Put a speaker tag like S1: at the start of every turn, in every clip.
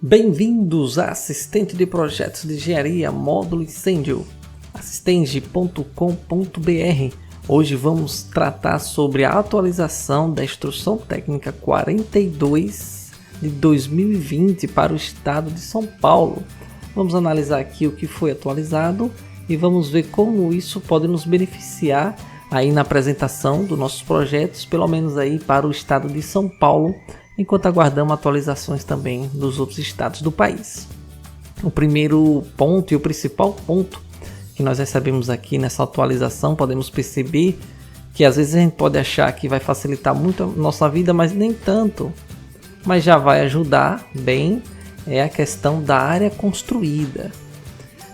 S1: Bem-vindos a Assistente de Projetos de Engenharia Módulo Incêndio, assistenge.com.br. Hoje vamos tratar sobre a atualização da Instrução Técnica 42 de 2020 para o estado de São Paulo. Vamos analisar aqui o que foi atualizado e vamos ver como isso pode nos beneficiar aí na apresentação dos nossos projetos, pelo menos aí para o estado de São Paulo, enquanto aguardamos atualizações também dos outros estados do país. O primeiro ponto e o principal ponto que nós recebemos aqui nessa atualização, podemos perceber que às vezes a gente pode achar que vai facilitar muito a nossa vida, mas nem tanto, mas já vai ajudar bem, é a questão da área construída.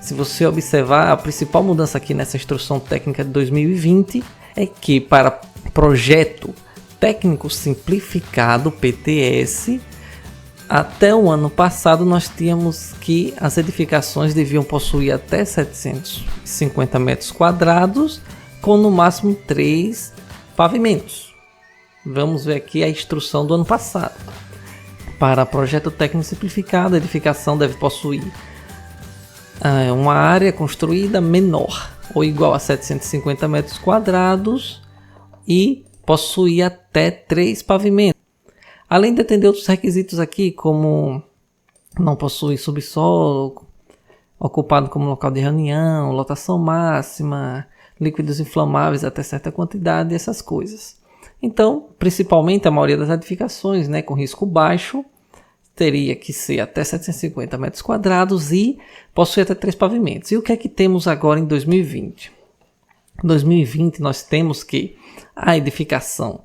S1: Se você observar, a principal mudança aqui nessa Instrução Técnica de 2020 é que para projeto técnico simplificado, PTS, até o ano passado nós tínhamos que as edificações deviam possuir até 750 metros quadrados, com no máximo 3 pavimentos. Vamos ver aqui a instrução do ano passado. Para projeto técnico simplificado, a edificação deve possuir uma área construída menor ou igual a 750 metros quadrados e possuir até 3 pavimentos. Além de atender outros requisitos aqui, como não possuir subsolo, ocupado como local de reunião, lotação máxima, líquidos inflamáveis até certa quantidade, essas coisas. Então, principalmente a maioria das edificações, com risco baixo, teria que ser até 750 metros quadrados e possuir até 3 pavimentos. E o que é que temos agora em 2020? Em 2020 nós temos que a edificação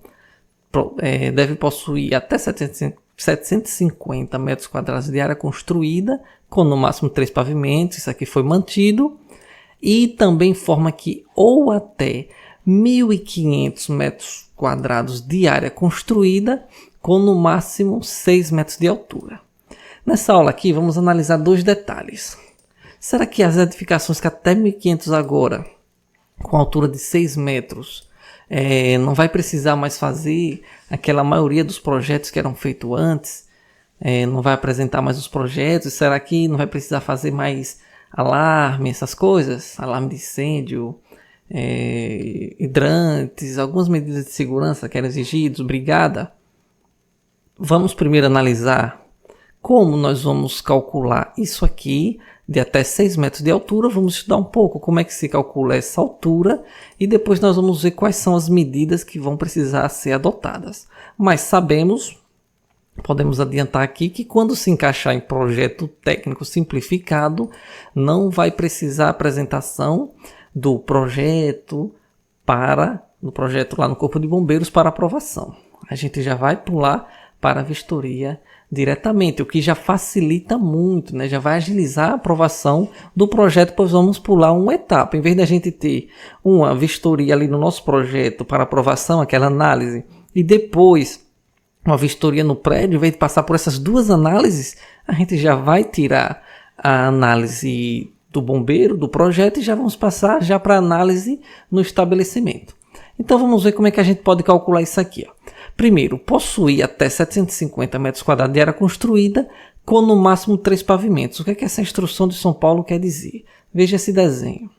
S1: deve possuir até 750 metros quadrados de área construída, com no máximo 3 pavimentos, isso aqui foi mantido, e também informa que ou até 1.500 metros quadrados de área construída, com no máximo 6 metros de altura. Nessa aula aqui vamos analisar 2 detalhes. Será que as edificações que até 1.500 agora, com altura de 6 metros, não vai precisar mais fazer aquela maioria dos projetos que eram feitos antes? Não vai apresentar mais os projetos? Será que não vai precisar fazer mais alarme, essas coisas? Alarme de incêndio, hidrantes, algumas medidas de segurança que eram exigidas, brigada? Vamos primeiro analisar como nós vamos calcular isso aqui de até 6 metros de altura. Vamos estudar um pouco como é que se calcula essa altura e depois nós vamos ver quais são as medidas que vão precisar ser adotadas. Mas sabemos, podemos adiantar aqui, que quando se encaixar em projeto técnico simplificado, não vai precisar apresentação do projeto no projeto lá no Corpo de Bombeiros para aprovação. A gente já vai pular para a vistoria diretamente, o que já facilita muito, já vai agilizar a aprovação do projeto, pois vamos pular uma etapa. Em vez da gente ter uma vistoria ali no nosso projeto para aprovação, aquela análise, e depois uma vistoria no prédio, em vez de passar por essas 2 análises, a gente já vai tirar a análise do bombeiro, do projeto, e já vamos passar já para a análise no estabelecimento. Então vamos ver como é que a gente pode calcular isso aqui. Primeiro, possuir até 750 metros quadrados de área construída, com no máximo 3 pavimentos. O que é que essa instrução de São Paulo quer dizer? Veja esse desenho.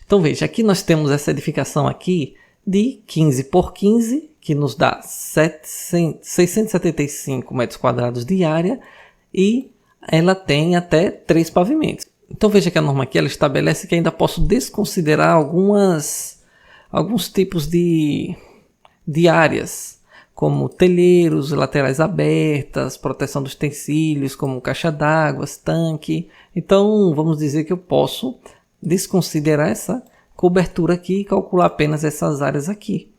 S1: Então veja, aqui nós temos essa edificação aqui de 15 por 15, que nos dá 675 metros quadrados de área, e ela tem até 3 pavimentos. Então veja que a norma aqui ela estabelece que ainda posso desconsiderar alguns tipos de áreas, como telheiros, laterais abertas, proteção dos utensílios, como caixa d'água, tanque. Então vamos dizer que eu posso desconsiderar essa cobertura aqui e calcular apenas essas áreas aqui.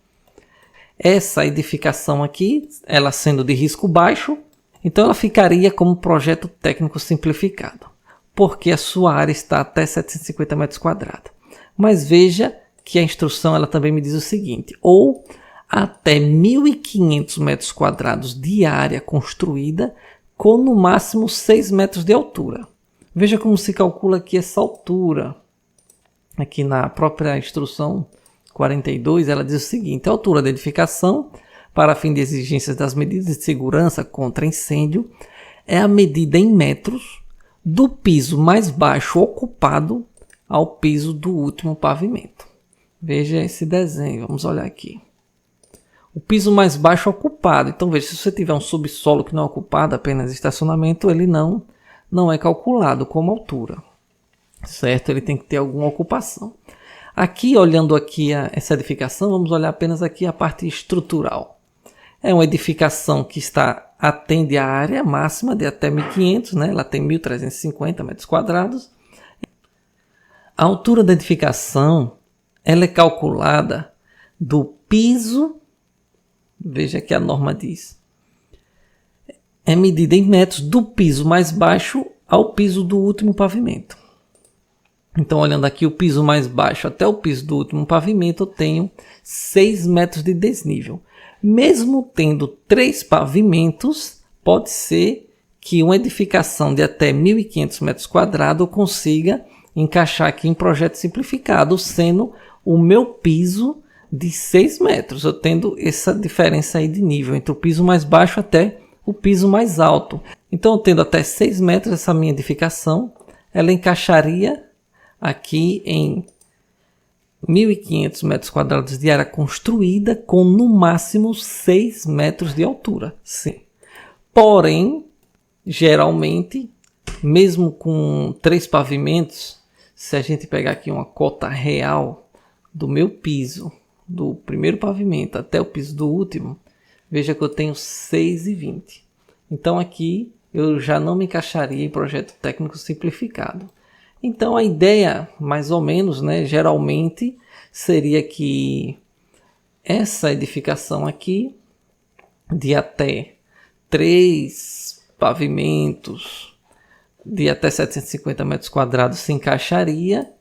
S1: Essa edificação aqui, ela sendo de risco baixo, então ela ficaria como projeto técnico simplificado, porque a sua área está até 750 metros quadrados. Mas veja que a instrução ela também me diz o seguinte: ou até 1.500 metros quadrados de área construída, com no máximo 6 metros de altura. Veja como se calcula aqui essa altura. Aqui na própria instrução 42, ela diz o seguinte: a altura da edificação para fim de exigências das medidas de segurança contra incêndio é a medida em metros do piso mais baixo ocupado ao piso do último pavimento. Veja esse desenho, vamos olhar aqui. O piso mais baixo ocupado. Então veja, se você tiver um subsolo que não é ocupado, apenas estacionamento, ele não é calculado como altura. Certo? Ele tem que ter alguma ocupação. Aqui, olhando aqui essa edificação, vamos olhar apenas aqui a parte estrutural. É uma edificação que atende a área máxima de até 1.500, né? Ela tem 1.350 metros quadrados. A altura da edificação ela é calculada do piso, veja que a norma diz, é medida em metros do piso mais baixo ao piso do último pavimento. Então, olhando aqui o piso mais baixo até o piso do último pavimento, eu tenho 6 metros de desnível. Mesmo tendo 3 pavimentos, pode ser que uma edificação de até 1.500 metros quadrados eu consiga encaixar aqui em projeto simplificado, sendo o meu piso de 6 metros. Eu tendo essa diferença aí de nível entre o piso mais baixo até o piso mais alto. Então, eu tendo até 6 metros, essa minha edificação, ela encaixaria aqui em 1.500 metros quadrados de área construída com no máximo 6 metros de altura. Sim. Porém, geralmente, mesmo com 3 pavimentos, se a gente pegar aqui uma cota real do meu piso, do primeiro pavimento até o piso do último, veja que eu tenho 6,20. Então aqui eu já não me encaixaria em projeto técnico simplificado. Então a ideia, mais ou menos, né, geralmente seria que essa edificação aqui, de até 3 pavimentos, de até 750 metros quadrados, se encaixaria,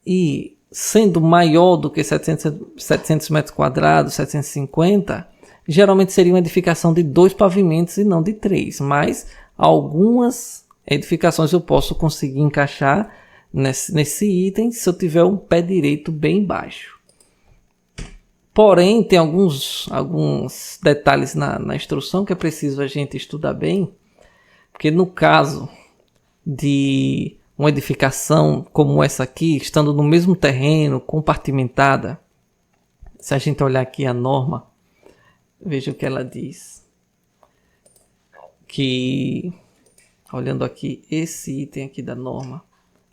S1: e sendo maior do que 700 metros quadrados, 750, geralmente seria uma edificação de 2 pavimentos e não de 3, mas algumas edificações eu posso conseguir encaixar nesse item se eu tiver um pé direito bem baixo. Porém, tem alguns detalhes na instrução que é preciso a gente estudar bem, porque no caso de uma edificação como essa aqui, estando no mesmo terreno, compartimentada, se a gente olhar aqui a norma, veja o que ela diz. Que, olhando aqui esse item aqui da norma,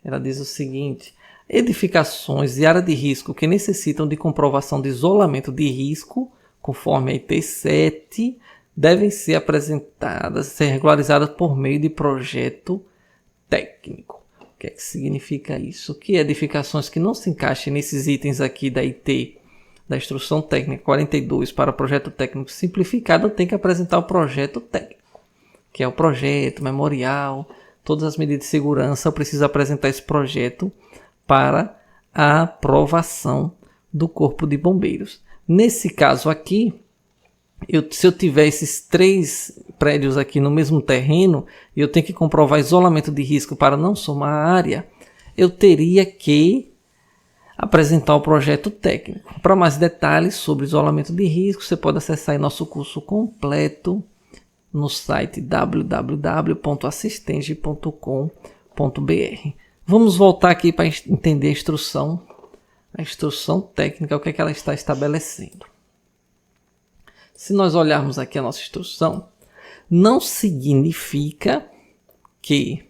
S1: ela diz o seguinte: edificações de área de risco que necessitam de comprovação de isolamento de risco, conforme a IT 7, devem ser apresentadas, ser regularizadas por meio de projeto técnico. O que é que significa isso? Que edificações que não se encaixem nesses itens aqui da IT, da Instrução Técnica 42 para projeto técnico simplificado, tem que apresentar o projeto técnico, que é o projeto, memorial, todas as medidas de segurança. Eu preciso apresentar esse projeto para a aprovação do Corpo de Bombeiros. Nesse caso aqui, se eu tiver esses 3 prédios aqui no mesmo terreno e eu tenho que comprovar isolamento de risco para não somar a área, eu teria que apresentar o projeto técnico. Para mais detalhes sobre isolamento de risco, você pode acessar aí nosso curso completo no site www.assistenge.com.br. Vamos voltar aqui para entender a instrução técnica, o que é que ela está estabelecendo. Se nós olharmos aqui a nossa instrução, não significa que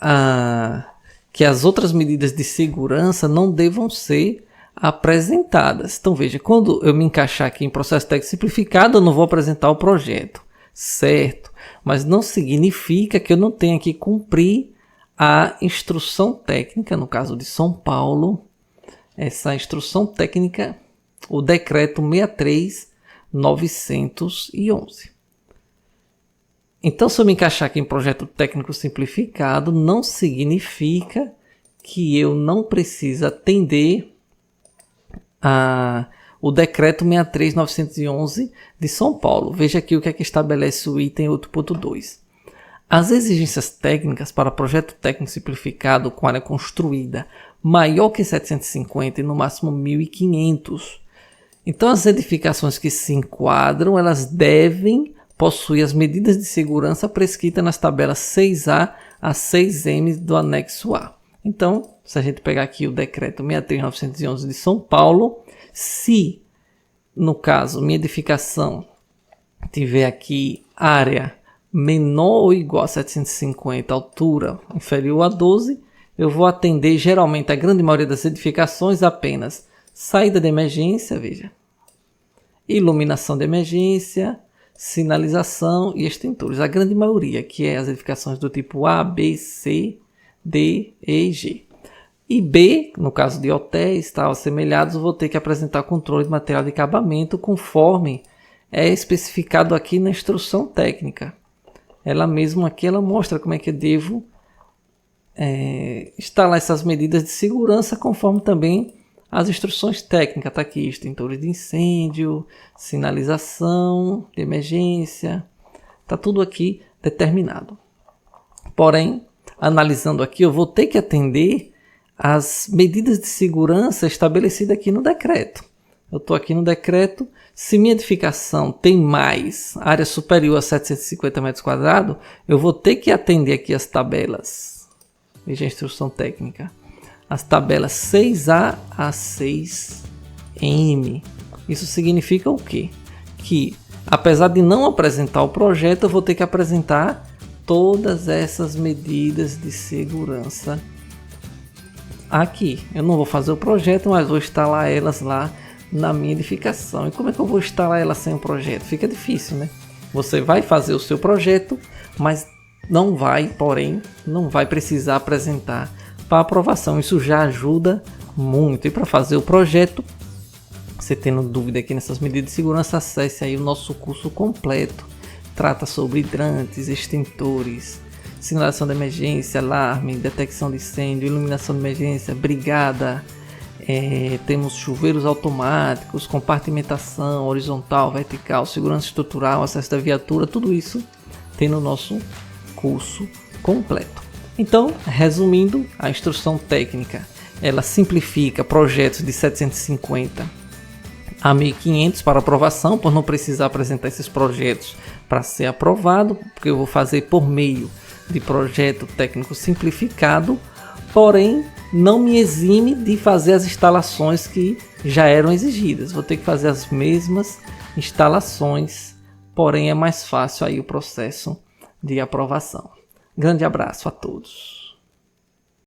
S1: as outras medidas de segurança não devam ser apresentadas. Então veja, quando eu me encaixar aqui em processo técnico simplificado, eu não vou apresentar o projeto, certo? Mas não significa que eu não tenha que cumprir a instrução técnica, no caso de São Paulo, essa instrução técnica, o decreto 63.911. Então, se eu me encaixar aqui em projeto técnico simplificado, não significa que eu não preciso atender o decreto 63.911 de São Paulo. Veja aqui o que é que estabelece o item 8.2. As exigências técnicas para projeto técnico simplificado com área construída maior que 750 e no máximo 1.500 Então as edificações que se enquadram, elas devem possuir as medidas de segurança prescritas nas tabelas 6A a 6M do anexo A. Então, se a gente pegar aqui o decreto 63.911 de São Paulo, se, no caso, minha edificação tiver aqui área menor ou igual a 750, altura inferior a 12, eu vou atender geralmente a grande maioria das edificações apenas saída de emergência, veja, iluminação de emergência, sinalização e extintores. A grande maioria, que é as edificações do tipo A, B, C, D, E e G. E B, no caso de hotéis tal, assemelhados, eu vou ter que apresentar controle de material de acabamento conforme é especificado aqui na instrução técnica. Ela mesma aqui, ela mostra como é que eu devo instalar essas medidas de segurança conforme também as instruções técnicas. Está aqui, extintores de incêndio, sinalização de emergência, está tudo aqui determinado. Porém, analisando aqui, eu vou ter que atender as medidas de segurança estabelecidas aqui no decreto. Eu estou aqui no decreto, se minha edificação tem mais área superior a 750 metros quadrados, eu vou ter que atender aqui as tabelas. Veja a instrução técnica. As tabelas 6A a 6M. Isso significa o quê? Que, apesar de não apresentar o projeto, eu vou ter que apresentar todas essas medidas de segurança aqui. Eu não vou fazer o projeto, mas vou instalar elas lá na minha edificação. E como é que eu vou instalar ela sem o projeto? Fica difícil, né? Você vai fazer o seu projeto, mas não vai precisar apresentar para aprovação. Isso já ajuda muito. E para fazer o projeto, você tendo dúvida aqui nessas medidas de segurança, acesse aí o nosso curso completo. Trata sobre hidrantes, extintores, sinalização de emergência, alarme, detecção de incêndio, iluminação de emergência, brigada. Temos chuveiros automáticos, compartimentação horizontal, vertical, segurança estrutural, acesso da viatura, tudo isso tem no nosso curso completo. Então, resumindo, a instrução técnica, ela simplifica projetos de 750 a 1500 para aprovação, por não precisar apresentar esses projetos para ser aprovado, porque eu vou fazer por meio de projeto técnico simplificado, porém não me exime de fazer as instalações que já eram exigidas. Vou ter que fazer as mesmas instalações, porém é mais fácil aí o processo de aprovação. Grande abraço a todos.